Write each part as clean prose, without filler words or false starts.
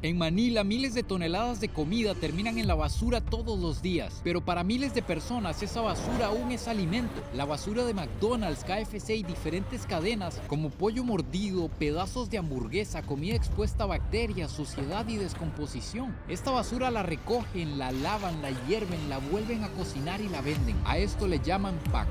En Manila, miles de toneladas de comida terminan en la basura todos los días, pero para miles de personas esa basura aún es alimento. La basura de McDonald's, KFC y diferentes cadenas, como pollo mordido, pedazos de hamburguesa, comida expuesta a bacterias, suciedad y descomposición. Esta basura la recogen, la lavan, la hierven, la vuelven a cocinar y la venden. A esto le llaman pack,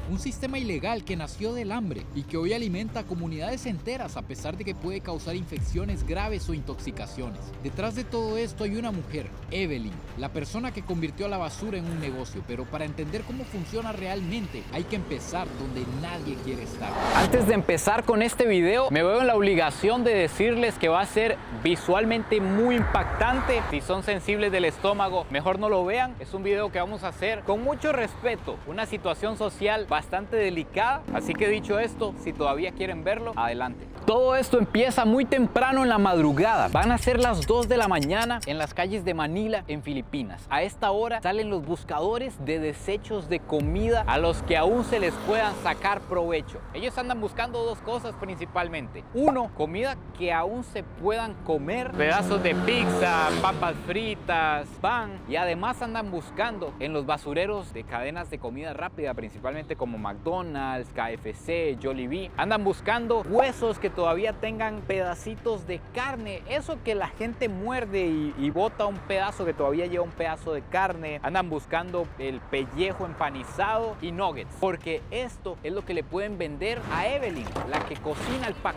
un sistema ilegal que nació del hambre y que hoy alimenta a comunidades enteras a pesar de que puede causar infecciones graves o intoxicaciones. Detrás de todo esto hay una mujer, Evelyn, la persona que convirtió a la basura en un negocio, pero para entender cómo funciona realmente hay que empezar donde nadie quiere estar. Antes de empezar con este video, me veo en la obligación de decirles que va a ser visualmente muy impactante. Si son sensibles del estómago, mejor no lo vean. Es un video que vamos a hacer con mucho respeto, una situación social bastante delicada. Así que dicho esto, si todavía quieren verlo, adelante. Todo esto empieza muy temprano en la madrugada. Van a ser las 2 de la mañana en las calles de Manila, en Filipinas. A esta hora salen los buscadores de desechos de comida a los que aún se les puedan sacar provecho. Ellos andan buscando dos cosas principalmente. Uno, comida que aún se puedan comer, pedazos de pizza, papas fritas, pan. Y además andan buscando en los basureros de cadenas de comida rápida, principalmente como McDonald's, KFC, Jollibee. Andan buscando huesos que todavía tengan pedacitos de carne, eso que la gente muerde y bota un pedazo que todavía lleva un pedazo de carne. Andan buscando el pellejo empanizado y nuggets, porque esto es lo que le pueden vender a Evelyn, la que cocina el pack,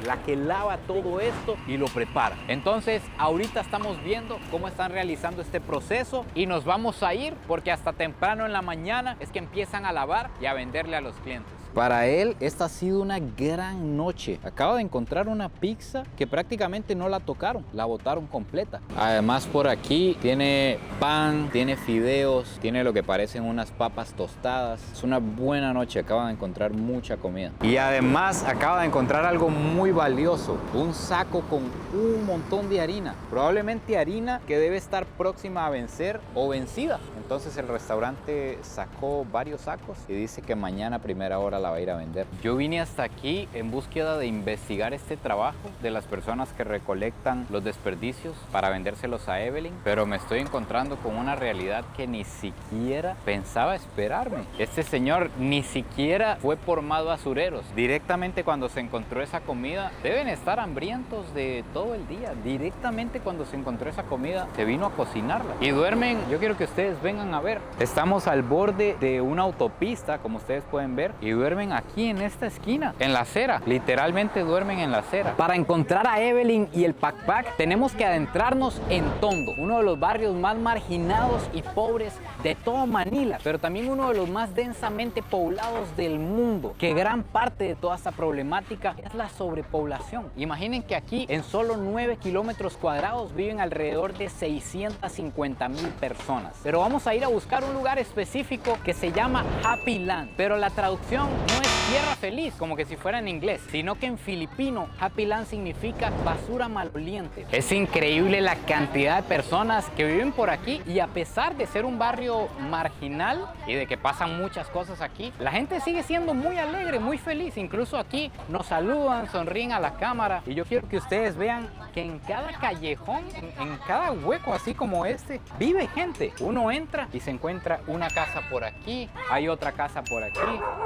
la que lava todo esto y lo prepara. Entonces ahorita estamos viendo cómo están realizando este proceso y nos vamos a ir porque hasta temprano en la mañana es que empiezan a lavar y a venderle a los clientes. Para él, esta ha sido una gran noche. Acaba de encontrar una pizza que prácticamente no la tocaron, la botaron completa. Además, por aquí tiene pan, tiene fideos, tiene lo que parecen unas papas tostadas. Es una buena noche, acaba de encontrar mucha comida. Y además, acaba de encontrar algo muy valioso, un saco con un montón de harina. Probablemente harina que debe estar próxima a vencer o vencida. Entonces el restaurante sacó varios sacos y dice que mañana a primera hora la va a ir a vender. Yo vine hasta aquí en búsqueda de investigar este trabajo de las personas que recolectan los desperdicios para vendérselos a Evelyn, pero me estoy encontrando con una realidad que ni siquiera pensaba esperarme. Este señor ni siquiera fue por más basureros. Directamente cuando se encontró esa comida, deben estar hambrientos de todo el día. Directamente cuando se encontró esa comida, se vino a cocinarla. Y duermen, yo quiero que ustedes vengan a ver. Estamos al borde de una autopista, como ustedes pueden ver, y duermen aquí en esta esquina, en la acera. Literalmente duermen en la acera. Para encontrar a Evelyn y el pack tenemos que adentrarnos en Tondo, uno de los barrios más marginados y pobres de todo Manila, pero también uno de los más densamente poblados del mundo, que gran parte de toda esta problemática es la sobrepoblación. Imaginen que aquí en solo 9 kilómetros cuadrados viven alrededor de 650,000 personas, pero vamos a ir a buscar un lugar específico que se llama Happy Land, pero la traducción no es tierra feliz, como que si fuera en inglés, sino que en filipino Happy Land significa basura maloliente. Es increíble la cantidad de personas que viven por aquí y a pesar de ser un barrio marginal y de que pasan muchas cosas aquí, la gente sigue siendo muy alegre, muy feliz. Incluso aquí nos saludan, sonríen a la cámara y yo quiero que ustedes vean que en cada callejón, en cada hueco así como este, vive gente. Uno entra y se encuentra una casa por aquí, hay otra casa por aquí.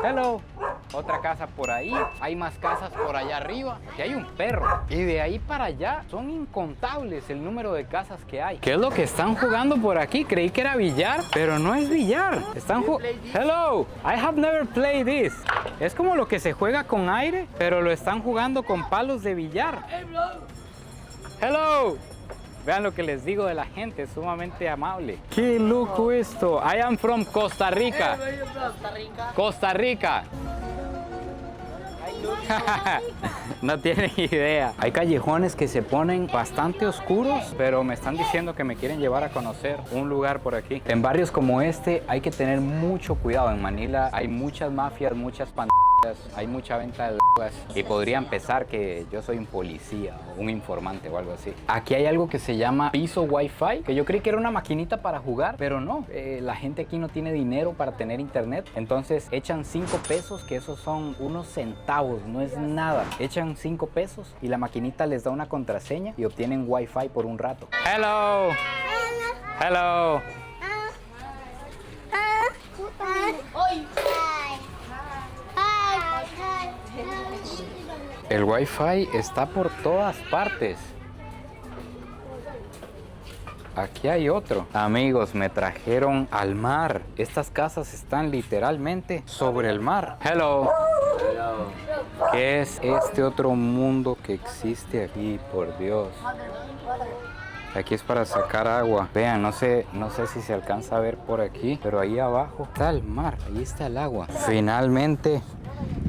Hello. Otra casa por ahí, hay más casas por allá arriba, que hay un perro. Y de ahí para allá son incontables el número de casas que hay. ¿Qué es lo que están jugando por aquí? Creí que era billar, pero no es billar. Están jugando. Hello, I have never played this. Es como lo que se juega con aire, pero lo están jugando con palos de billar. Hello. Vean lo que les digo de la gente, es sumamente amable. ¡Qué loco esto! I am from Costa Rica. Costa Rica. No tienen idea. Hay callejones que se ponen bastante oscuros, pero me están diciendo que me quieren llevar a conocer un lugar por aquí. En barrios como este hay que tener mucho cuidado. En Manila hay muchas mafias, muchas pandillas hay mucha venta de drogas y podrían pensar que yo soy un policía o un informante o algo así. Aquí hay algo que se llama piso Wi-Fi, que yo creí que era una maquinita para jugar, pero no. La gente aquí no tiene dinero para tener internet, entonces echan 5 pesos, que esos son unos centavos, no es nada. Echan 5 pesos y la maquinita les da una contraseña y obtienen Wi-Fi por un rato. Hello. Hello. El Wi-Fi está por todas partes. Aquí hay otro. Amigos, me trajeron al mar. Estas casas están literalmente sobre el mar. Hello. ¿Qué es este otro mundo que existe aquí? Por Dios. Aquí es para sacar agua. Vean, no sé si se alcanza a ver por aquí, pero ahí abajo está el mar, ahí está el agua. Finalmente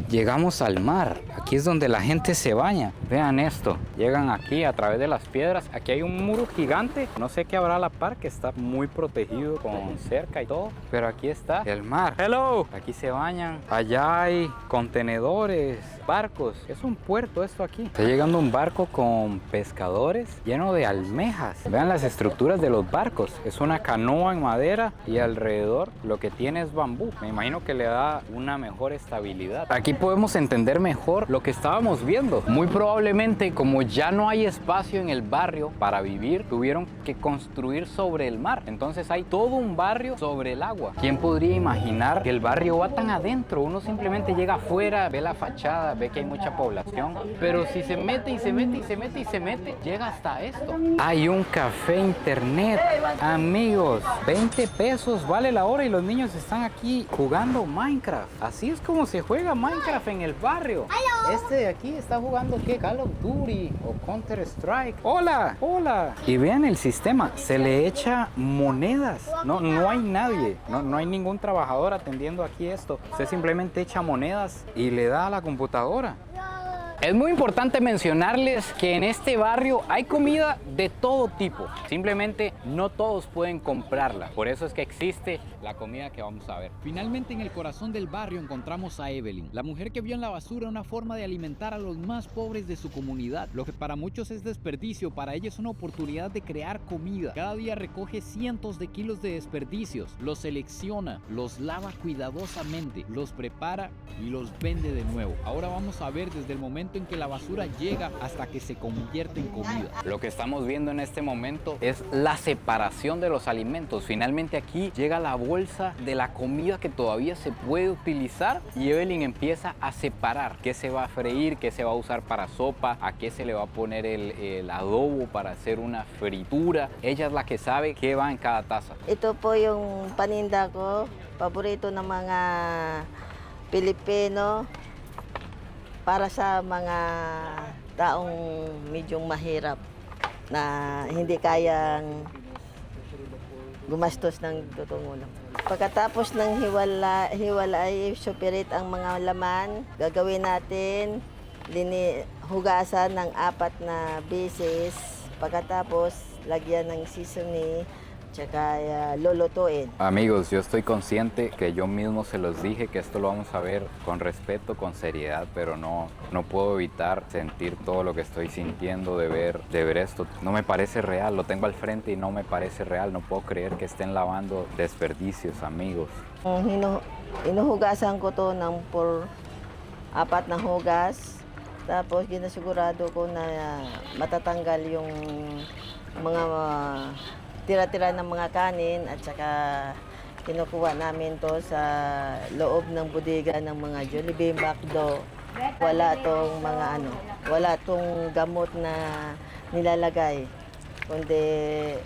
llegamos al mar. Aquí es donde la gente se baña. Vean esto. Llegan aquí a través de las piedras. Aquí hay un muro gigante. No sé qué habrá a la par, que está muy protegido con cerca y todo. Pero aquí está el mar. Hello. Aquí se bañan. Allá hay contenedores, barcos. Es un puerto esto aquí. Está llegando un barco con pescadores lleno de almejas. Vean las estructuras de los barcos. Es una canoa en madera y alrededor lo que tiene es bambú. Me imagino que le da una mejor estabilidad. Aquí podemos entender mejor lo que estábamos viendo. Muy probablemente, como ya no hay espacio en el barrio para vivir, tuvieron que construir sobre el mar. Entonces hay todo un barrio sobre el agua. ¿Quién podría imaginar que el barrio va tan adentro? Uno simplemente llega afuera, ve la fachada, ve que hay mucha población, pero si se mete y se mete y se mete y se mete, llega hasta esto. Hay un café internet. Amigos, 20 pesos vale la hora y los niños están aquí jugando Minecraft. Así es como se juega Minecraft en el barrio. Este de aquí está jugando ¿qué? Call of Duty o Counter Strike. Hola, hola. Y vean el sistema, se le echa monedas. No hay nadie, no hay ningún trabajador atendiendo aquí esto. Usted simplemente echa monedas y le da a la computadora. Es muy importante mencionarles que en este barrio hay comida de todo tipo. Simplemente no todos pueden comprarla. Por eso es que existe la comida que vamos a ver. Finalmente, en el corazón del barrio encontramos a Evelyn, la mujer que vio en la basura una forma de alimentar a los más pobres de su comunidad. Lo que para muchos es desperdicio, para ella es una oportunidad de crear comida. Cada día recoge cientos de kilos de desperdicios, los selecciona, los lava cuidadosamente, los prepara y los vende de nuevo. Ahora vamos a ver desde el momento en que la basura llega hasta que se convierte en comida. Lo que estamos viendo en este momento es la separación de los alimentos. Finalmente aquí llega la bolsa de la comida que todavía se puede utilizar y Evelyn empieza a separar qué se va a freír, qué se va a usar para sopa, a qué se le va a poner el adobo para hacer una fritura. Ella es la que sabe qué va en cada taza. Ito po yung paninda ko, paborito ng mga Pilipino para sa mga taong medyong mahirap na hindi kayang gumastos ng tutulong. Pagkatapos ng hiwalay, separate ang mga laman, gagawin natin, hugasan ng 4 na beses, pagkatapos lagyan ng seasoning, tsaka lulutuin. Amigos, yo estoy consciente que yo mismo se los dije que esto lo vamos a ver con respeto, con seriedad, pero no puedo evitar sentir todo lo que estoy sintiendo de ver esto. No me parece real, lo tengo al frente y no me parece real. No puedo creer que estén lavando desperdicios, amigos. Inuhugasan ko to ng 4 na hugas. Tapos ginasigurado ko na matatanggal yung mga tira-tira ng mga kanin at saka kinukuha namin to sa loob ng bodega ng mga Jollibee, McDo. Wala tong gamot na nilalagay.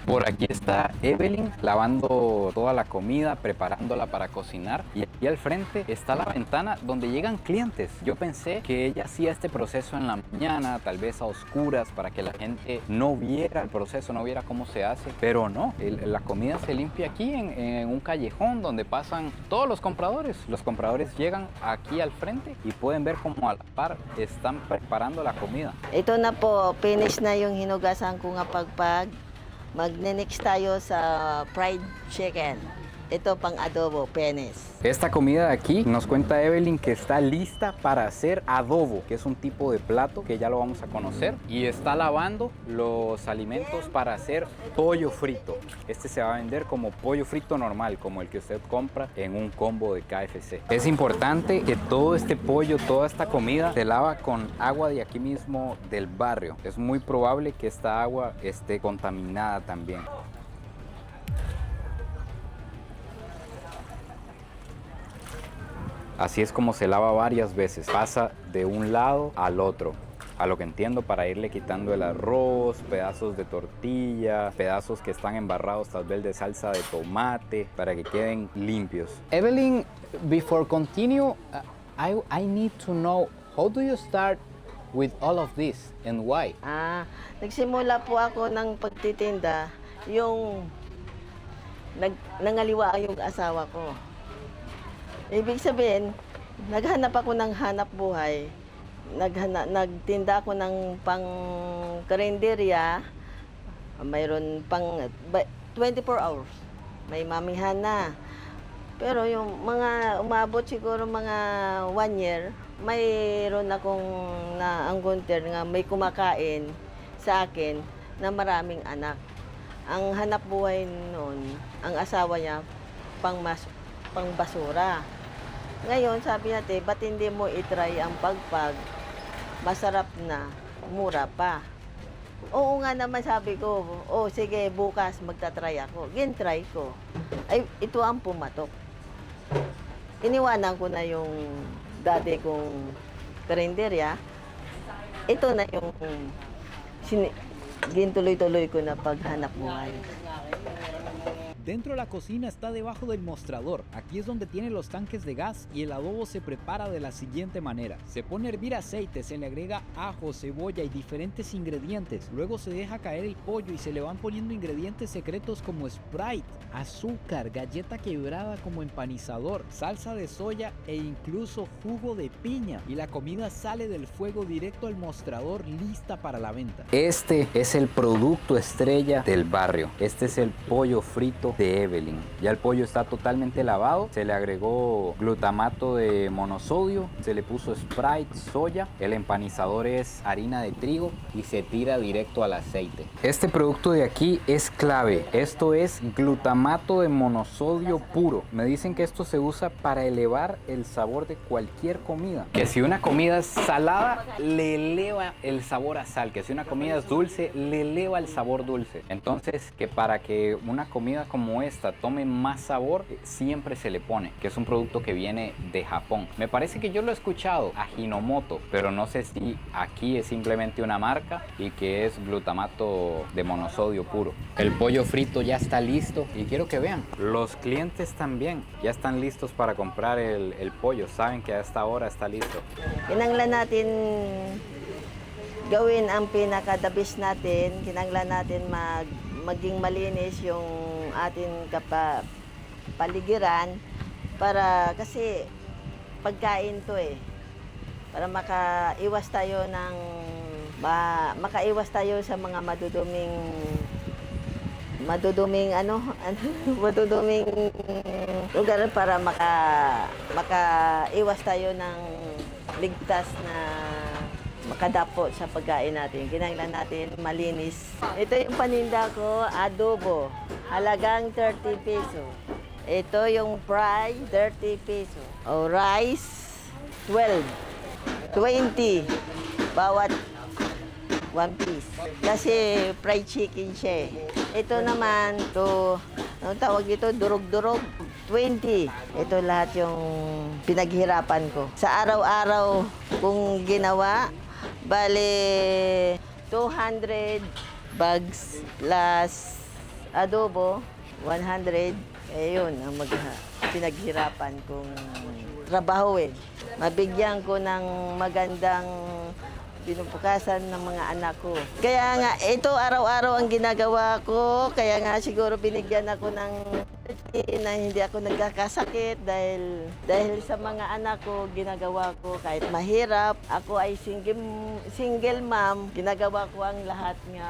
Por aquí está Evelyn lavando toda la comida, preparándola para cocinar, y aquí al frente está la ventana donde llegan clientes. Yo pensé que ella hacía este proceso en la mañana, tal vez a oscuras, para que la gente no viera el proceso, no viera cómo se hace, pero no, la comida se limpia aquí en un callejón donde pasan todos los compradores. Los compradores llegan aquí al frente y pueden ver cómo a la par están preparando la comida. Ito na po, finish na yung hinugasan ko nga pagpag. Magne-next tayo sa fried chicken. ito pang adobo, penes. Esta comida de aquí nos cuenta Evelyn que está lista para hacer adobo, que es un tipo de plato que ya lo vamos a conocer, y está lavando los alimentos para hacer pollo frito. Este se va a vender como pollo frito normal, como el que usted compra en un combo de KFC. Es importante que todo este pollo, toda esta comida se lava con agua de aquí mismo del barrio. Es muy probable que esta agua esté contaminada también. Así es como se lava varias veces, pasa de un lado al otro, a lo que entiendo, para irle quitando el arroz, pedazos de tortilla, pedazos que están embarrados tal vez de salsa de tomate, para que queden limpios. Evelyn, before continue, I need to know, how do you start with all of this and why? Nagsimula po ako ng pagtitinda, yung nangaliwa yung asawa ko. Ibig sabihin, naghanap ako ng hanap buhay. Nagtinda ako ng pang karinderya. Mayroon pang 24 hours. May mamihan na. Pero yung mga umabot siguro mga 1 year, mayroon akong na-encounter nga may kumakain sa akin na maraming anak. Ang hanap buhay noon, ang asawa niya pang basura. Ngayon, sabi natin, ba't hindi mo itry ang pagpag? Masarap na, mura pa. Oo nga naman, sabi ko, sige, bukas magta-try ako. Gin-try ko. Ay, ito ang pumatok. Iniwanan ko na yung dati kong karinderya. Ito na yung gintuloy-tuloy ko na paghanap buhay. Dentro de la cocina está debajo del mostrador. Aquí es donde tiene los tanques de gas y el adobo se prepara de la siguiente manera. Se pone a hervir aceite, se le agrega ajo, cebolla y diferentes ingredientes. Luego se deja caer el pollo y se le van poniendo ingredientes secretos como Sprite, azúcar, galleta quebrada como empanizador, salsa de soya e incluso jugo de piña. Y la comida sale del fuego directo al mostrador, lista para la venta. Este es el producto estrella del barrio. Este es el pollo frito de Evelyn. Ya el pollo está totalmente lavado, se le agregó glutamato de monosodio, se le puso Sprite, soya, el empanizador es harina de trigo y se tira directo al aceite. Este producto de aquí es clave. Esto es glutamato de monosodio puro. Me dicen que esto se usa para elevar el sabor de cualquier comida. Que si una comida es salada, le eleva el sabor a sal. Que si una comida es dulce, le eleva el sabor dulce. Entonces, que para que una comida como esta tome más sabor, siempre se le pone, que es un producto que viene de Japón. Me parece que yo lo he escuchado, Ajinomoto, pero no sé si aquí es simplemente una marca y que es glutamato de monosodio puro. El pollo frito ya está listo y quiero que vean, los clientes también ya están listos para comprar el pollo, saben que a esta hora está listo. Kinanglan natin gawin ang pinaka-the-best natin, kinanglan natin maging malinis yung ating paligiran para kasi pagkain to para makaiwas tayo sa mga maduduming lugar para makaiwas tayo ng ligtas na makadapo sa pagkain natin. Kinailangan natin malinis. Ito yung paninda ko, adobo. Halagang 30 peso. Ito yung fry, 30 peso. O rice, 12. 20. Bawat 1 piece. Kasi fried chicken siya. Ito naman, ano tawag dito, durog-durog. 20. Ito lahat yung pinaghirapan ko. Sa araw-araw kung ginawa, bale 200 bags plus adobo, 100. Yun ang pinaghirapan kong trabaho Mabigyan ko ng magandang pinupukasan ng mga anak ko. Kaya nga, ito araw-araw ang ginagawa ko. Kaya nga siguro binigyan ako ng na hindi ako nagkakasakit dahil sa mga anak ko, ginagawa ko kahit mahirap. Ako ay single mom, ginagawa ko ang lahat nga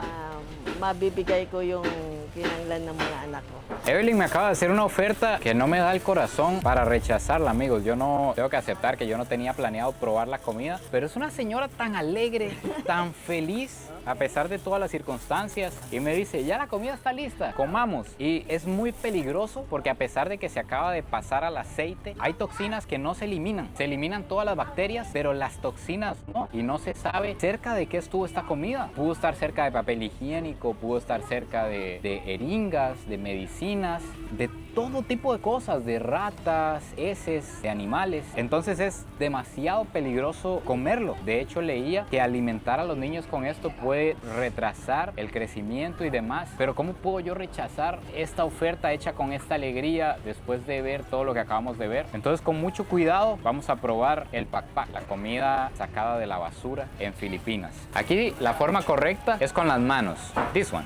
mabibigay ko yung kinanglan ng mga anak ko. Evelyn me acaba de hacer una oferta que no me da el corazón para rechazarla, amigos. Yo no tengo que aceptar que yo no tenía planeado probar la comida, pero es una señora tan alegre, tan feliz a pesar de todas las circunstancias, y me dice, ya la comida está lista, comamos. Y es muy peligroso porque a pesar de que se acaba de pasar al aceite, hay toxinas que no se eliminan. Se eliminan todas las bacterias, pero las toxinas no. Y no se sabe cerca de qué estuvo esta comida. Pudo estar cerca de papel higiénico, pudo estar cerca de jeringas, de medicinas, de todo tipo de cosas, de ratas, heces, de animales. Entonces es demasiado peligroso comerlo. De hecho, leía que alimentar a los niños con esto puede retrasar el crecimiento y demás. Pero ¿cómo puedo yo rechazar esta oferta hecha con esta alegría después de ver todo lo que acabamos de ver? Entonces, con mucho cuidado, vamos a probar el pakpak, la comida sacada de la basura en Filipinas. Aquí la forma correcta es con las manos. This one.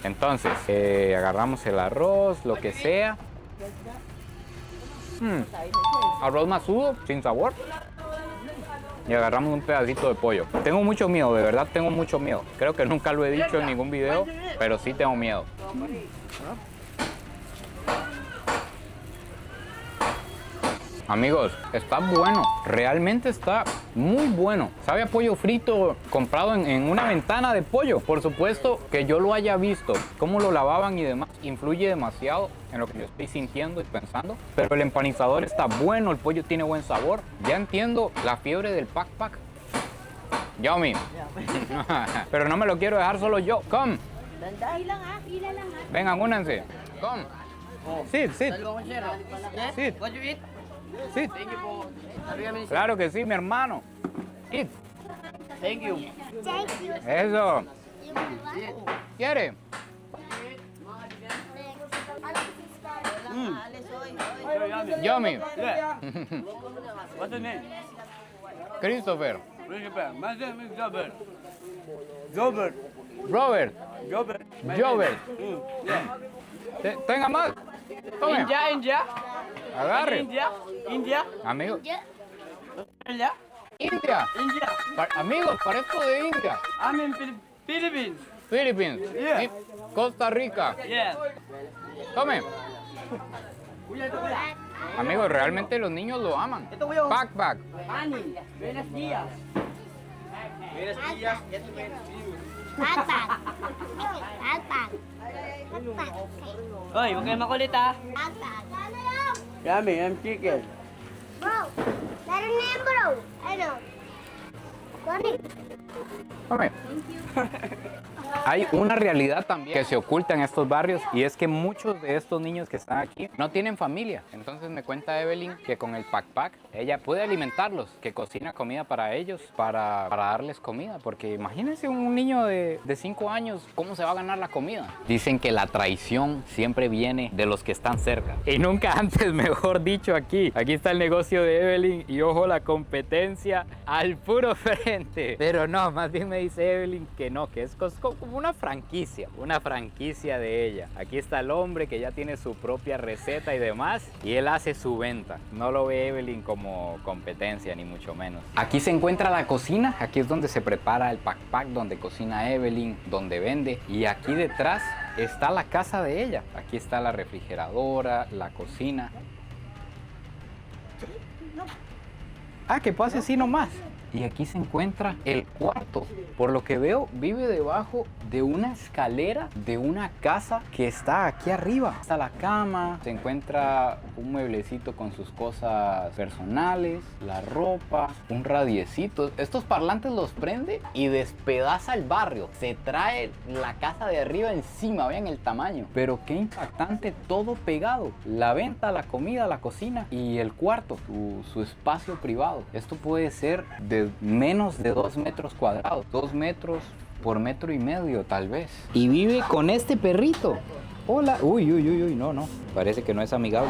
Entonces, agarramos el arroz, lo que sea. Arroz masudo, sin sabor. Y agarramos un pedacito de pollo. Tengo mucho miedo, de verdad tengo mucho miedo. Creo que nunca lo he dicho en ningún video, pero sí tengo miedo. Amigos, está bueno, realmente está muy bueno. Sabe a pollo frito comprado en una ventana de pollo. Por supuesto que yo lo haya visto, cómo lo lavaban y demás, influye demasiado en lo que yo estoy sintiendo y pensando. Pero el empanizador está bueno, el pollo tiene buen sabor. Ya entiendo la fiebre del pakpak. Yummy. Pero no me lo quiero dejar solo yo. Come. Vengan, únanse. Come. Sit, sit. Sit. Sí. Claro que sí, mi hermano. Eat. Thank you. Eso. ¿Quiere? Yummy. Yeah. What's the name? Christopher. Christopher. My name is Robert. Robert. Robert. Robert. Jobert. Yeah. Tenga más. Tome. India. Agarre. India. Amigo. India. India. Amigos, parezco de India. I'm in Philippines. Philippines. Yeah. Sí. Costa Rica. Yeah. Tome. Amigos, realmente los niños lo aman. Pakpak. Ani. Buenos días. Hoy, huwag kayo makulit ha. Yummy, I'm chicken. Bro, that a name, bro. I know. Sorry. Tome. Hay una realidad también que se oculta en estos barrios, y es que muchos de estos niños que están aquí no tienen familia. Entonces me cuenta Evelyn que con el pakpak ella puede alimentarlos, que cocina comida para ellos, para darles comida. Porque imagínense un niño de 5 años, ¿cómo se va a ganar la comida? Dicen que la traición siempre viene de los que están cerca. Y nunca antes, mejor dicho, aquí. Aquí está el negocio de Evelyn y ojo, la competencia al puro frente. Pero no, más bien me dice Evelyn que no, que es como una franquicia de ella. Aquí está el hombre que ya tiene su propia receta y demás, y él hace su venta. No lo ve Evelyn como competencia, ni mucho menos. Aquí se encuentra la cocina, aquí es donde se prepara el pakpak, donde cocina Evelyn, donde vende, y aquí detrás está la casa de ella. Aquí está la refrigeradora, la cocina. Ah, que pase así nomás. Y aquí se encuentra el cuarto. Por lo que veo, vive debajo de una escalera de una casa que está aquí arriba. Está la cama, se encuentra un mueblecito con sus cosas personales, la ropa, un radiecito. Estos parlantes los prende y despedaza el barrio. Se trae la casa de arriba encima, vean el tamaño. Pero qué impactante, todo pegado. La venta, la comida, la cocina y el cuarto, su espacio privado. Esto puede ser de menos de 2 metros cuadrados, 2 metros por 1,5 metros tal vez. Y vive con este perrito. Hola. Uy, no, parece que no es amigable.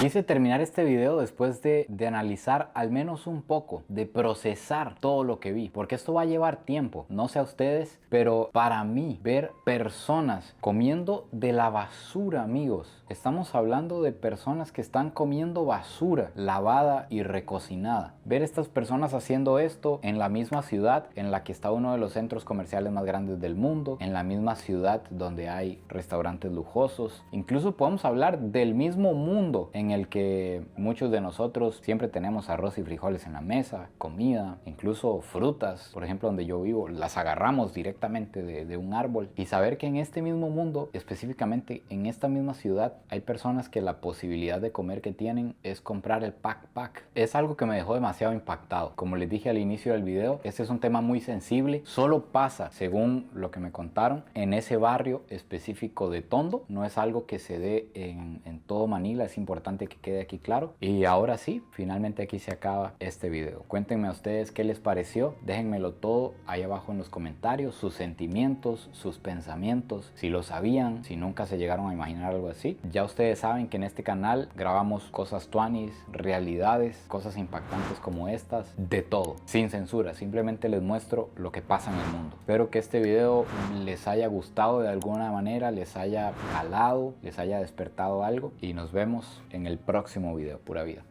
Quise terminar este video después de analizar al menos un poco, de procesar todo lo que vi, porque esto va a llevar tiempo, no sé a ustedes, pero para mí ver personas comiendo de la basura, amigos, estamos hablando de personas que están comiendo basura lavada y recocinada. Ver estas personas haciendo esto en la misma ciudad en la que está uno de los centros comerciales más grandes del mundo, en la misma ciudad donde hay restaurantes lujosos, incluso podemos hablar del mismo mundo en el que muchos de nosotros siempre tenemos arroz y frijoles en la mesa, comida, incluso frutas, por ejemplo donde yo vivo, las agarramos directamente de un árbol, y saber que en este mismo mundo, específicamente en esta misma ciudad, hay personas que la posibilidad de comer que tienen es comprar el pack. Es algo que me dejó demasiado impactado. Como les dije al inicio del video, este es un tema muy sensible, solo pasa, según lo que me contaron, en ese barrio específico de Tondo, no es algo que se dé en todo Manila, es importante que quede aquí claro. Y ahora sí, finalmente aquí se acaba este video. Cuéntenme a ustedes qué les pareció, déjenmelo todo ahí abajo en los comentarios, sus sentimientos, sus pensamientos, si lo sabían, si nunca se llegaron a imaginar algo así. Ya ustedes saben que en este canal grabamos cosas tuanis, realidades, cosas impactantes como estas, de todo, sin censura, simplemente les muestro lo que pasa en el mundo. Espero que este video les haya gustado de alguna manera, les haya calado, les haya despertado algo, y nos vemos en el próximo video. Pura vida.